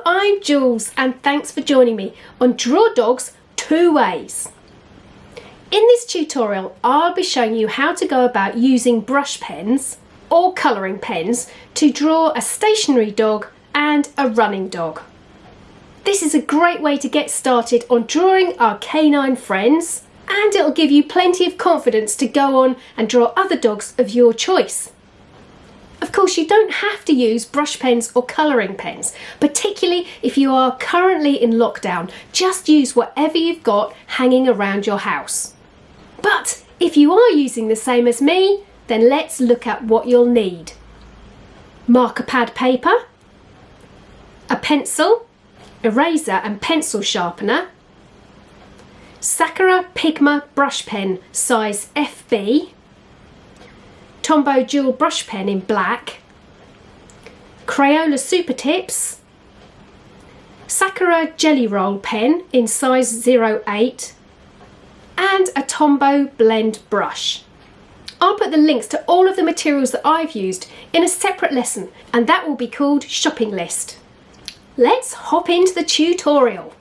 I'm Jules and thanks for joining me on Draw Dogs 2 Ways. In this tutorial, I'll be showing you how to go about using brush pens or colouring pens to draw a stationary dog and a running dog. This is a great way to get started on drawing our canine friends, and it'll give you plenty of confidence to go on and draw other dogs of your choice. Of course, you don't have to use brush pens or colouring pens, particularly if you are currently in lockdown. Just use whatever you've got hanging around your house. But if you are using the same as me, then let's look at what you'll need. Marker pad paper, a pencil, eraser and pencil sharpener, Sakura Pigma brush pen size FB, Tombow dual brush pen in black, Crayola Super Tips, Sakura Jelly Roll pen in size 08, and a Tombow blend brush. I'll put the links to all of the materials that I've used in a separate lesson, and that will be called Shopping List. Let's hop into the tutorial.